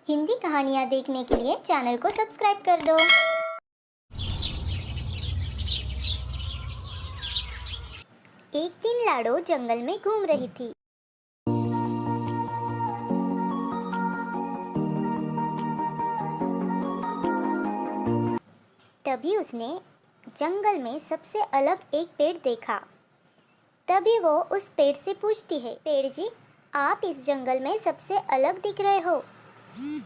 हिंदी कहानियाँ देखने के लिए चैनल को सब्सक्राइब कर दो। एक दिन लाडो जंगल में घूम रही थी। तभी उसने जंगल में सबसे अलग एक पेड़ देखा। तभी वो उस पेड़ से पूछती है, पेड़ जी, आप इस जंगल में सबसे अलग दिख रहे हो,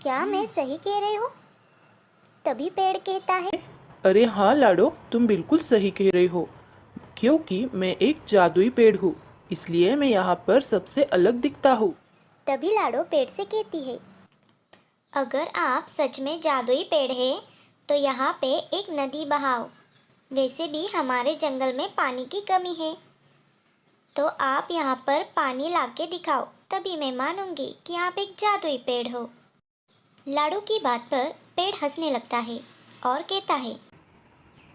क्या मैं सही कह रही हूँ? तभी पेड़ कहता है, अरे हाँ लाडो, तुम बिल्कुल सही कह रही हो, क्योंकि मैं एक जादुई पेड़ हूँ, इसलिए मैं यहाँ पर सबसे अलग दिखता हूँ। तभी लाडो पेड़ से कहती है, अगर आप सच में जादुई पेड़ है तो यहाँ पे एक नदी बहाओ। वैसे भी हमारे जंगल में पानी की कमी है, तो आप यहाँ पर पानी लाके दिखाओ, तभी मैं मानूंगी कि आप एक जादुई पेड़ हो। लाडो की बात पर पेड़ हंसने लगता है और कहता है,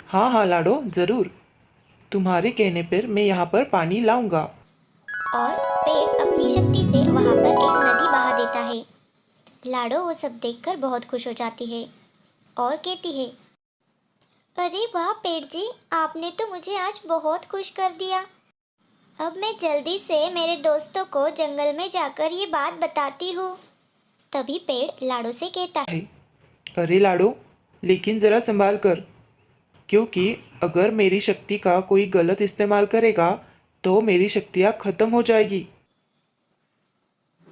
हाँ हाँ लाडो, ज़रूर, तुम्हारे कहने पर मैं यहाँ पर पानी लाऊंगा। और पेड़ अपनी शक्ति से वहाँ पर एक नदी बहा देता है। लाडो वो सब देखकर बहुत खुश हो जाती है और कहती है, अरे वाह पेड़ जी, आपने तो मुझे आज बहुत खुश कर दिया। अब मैं जल्दी से मेरे दोस्तों को जंगल में जाकर ये बात बताती हूँ। तभी पेड़ लाडो से कहता है, अरे लाडो, लेकिन ज़रा संभाल कर, क्योंकि अगर मेरी शक्ति का कोई गलत इस्तेमाल करेगा तो मेरी शक्तियाँ खत्म हो जाएगी।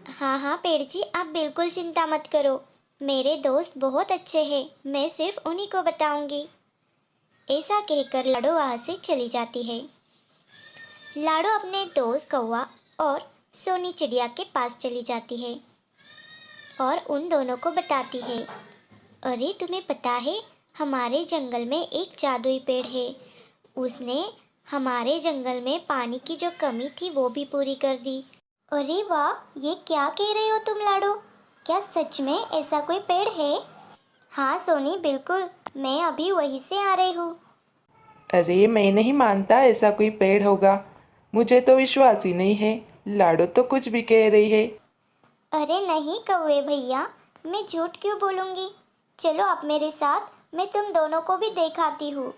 हाँ हाँ पेड़ जी, आप बिल्कुल चिंता मत करो, मेरे दोस्त बहुत अच्छे हैं, मैं सिर्फ उन्हीं को बताऊंगी। ऐसा कहकर लाडो वहाँ से चली जाती है। लाडो अपने दोस्त कौवा और सोनी चिड़िया के पास चली जाती है और उन दोनों को बताती है, अरे तुम्हें पता है, हमारे जंगल में एक जादुई पेड़ है। उसने हमारे जंगल में पानी की जो कमी थी वो भी पूरी कर दी। अरे वाह, ये क्या कह रहे हो तुम लाडो? क्या सच में ऐसा कोई पेड़ है? हाँ सोनी, बिल्कुल, मैं अभी वहीं से आ रही हूँ। अरे मैं नहीं मानता ऐसा कोई पेड़ होगा, मुझे तो विश्वास ही नहीं है। लाडो तो कुछ भी कह रही है। अरे नहीं कौवे भैया, मैं झूठ क्यों बोलूँगी? चलो आप मेरे साथ, मैं तुम दोनों को भी दिखाती हूँ।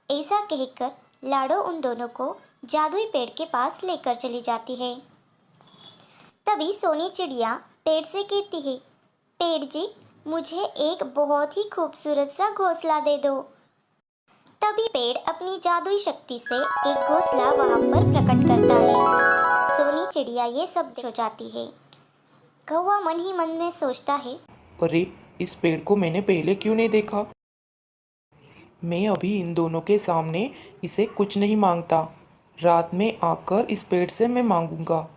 ऐसा कहकर लाडो उन दोनों को जादुई पेड़ के पास लेकर चली जाती है। तभी सोनी चिड़िया पेड़ से कहती है, पेड़ जी, मुझे एक बहुत ही खूबसूरत सा घोंसला दे दो। तभी पेड़ अपनी जादुई शक्ति से एक घोंसला वहां पर प्रकट करता है। सोनी चिड़िया ये सब हो जाती है। कौवा मन ही मन में सोचता है, अरे, इस पेड़ को मैंने पहले क्यों नहीं देखा। मैं अभी इन दोनों के सामने इसे कुछ नहीं मांगता, रात में आकर इस पेड़ से मैं मांगूंगा। वो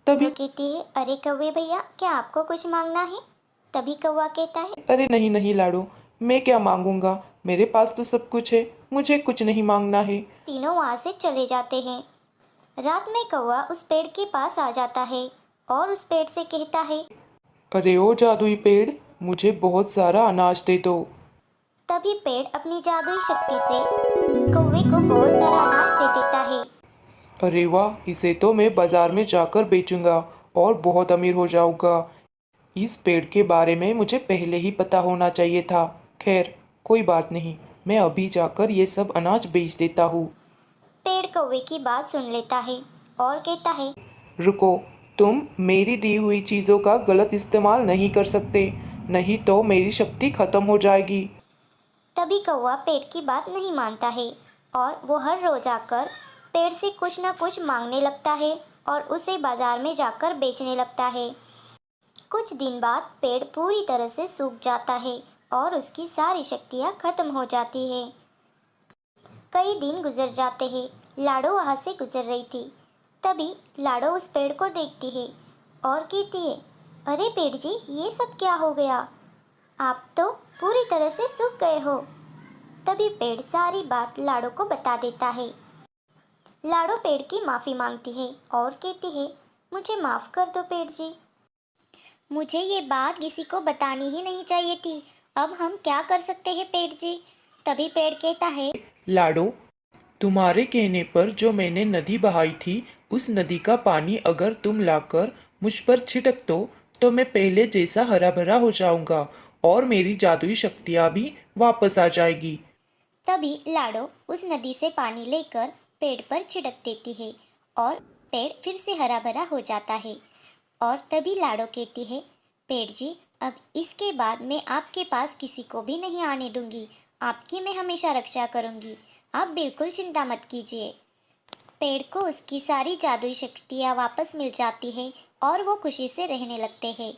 तभी कहती है, अरे कौवे भैया, क्या आपको कुछ मांगना है? तभी कौवा कहता है, अरे नहीं नहीं लाडो, मैं क्या मांगूंगा, मेरे पास तो सब कुछ है, मुझे कुछ नहीं मांगना है। तीनों वहां से चले जाते हैं। रात में कौवा उस पेड़ के पास आ जाता है और उस पेड़ से कहता है, अरे ओ जादुई पेड़, मुझे बहुत सारा अनाज दे दो। तभी पेड़ अपनी जादुई शक्ति से कौवे को बहुत सारा अनाज दे देता है। अरे वाह, इसे तो मैं बाजार में जाकर बेचूंगा और बहुत अमीर हो जाऊंगा। इस पेड़ के बारे में मुझे पहले ही पता होना चाहिए था। खैर, कोई बात नहीं, मैं अभी जाकर ये सब अनाज बेच देता हूँ। पेड़ कौवे की बात सुन लेता है और कहता है, रुको, तुम मेरी दी हुई चीज़ों का गलत इस्तेमाल नहीं कर सकते, नहीं तो मेरी शक्ति खत्म हो जाएगी। तभी कौवा पेड़ की बात नहीं मानता है और वो हर रोज आकर पेड़ से कुछ ना कुछ मांगने लगता है और उसे बाजार में जाकर बेचने लगता है। कुछ दिन बाद पेड़ पूरी तरह से सूख जाता है और उसकी सारी शक्तियाँ खत्म हो जाती है। कई दिन गुजर जाते हैं। लाडो वहाँ से गुजर रही थी। तभी लाडो उस पेड़ को देखती है और कहती है, अरे पेड़ जी, ये सब क्या हो गया? आप तो पूरी तरह से सूख गए हो। तभी पेड़ सारी बात लाडो को बता देता है। लाडो पेड़ की माफ़ी मांगती है और कहती है, मुझे माफ़ कर दो पेड़ जी, मुझे ये बात किसी को बतानी ही नहीं चाहिए थी। अब हम क्या कर सकते हैं पेड़ जी? तभी पेड़ कहता है, लाडो, तुम्हारे कहने पर जो मैंने नदी बहाई थी, उस नदी का पानी अगर तुम लाकर मुझ पर छिड़क दो तो मैं पहले जैसा हरा भरा हो जाऊंगा और मेरी जादुई शक्तियाँ भी वापस आ जाएगी। तभी लाडो उस नदी से पानी लेकर पेड़ पर छिड़क देती है और पेड़ फिर से हरा भरा हो जाता है। और तभी लाडो कहती है, पेड़ जी, अब इसके बाद मैं आपके पास किसी को भी नहीं आने दूंगी। आपकी मैं हमेशा रक्षा करूंगी। आप बिल्कुल चिंता मत कीजिए। पेड़ को उसकी सारी जादुई शक्तियाँ वापस मिल जाती है और वो खुशी से रहने लगते हैं।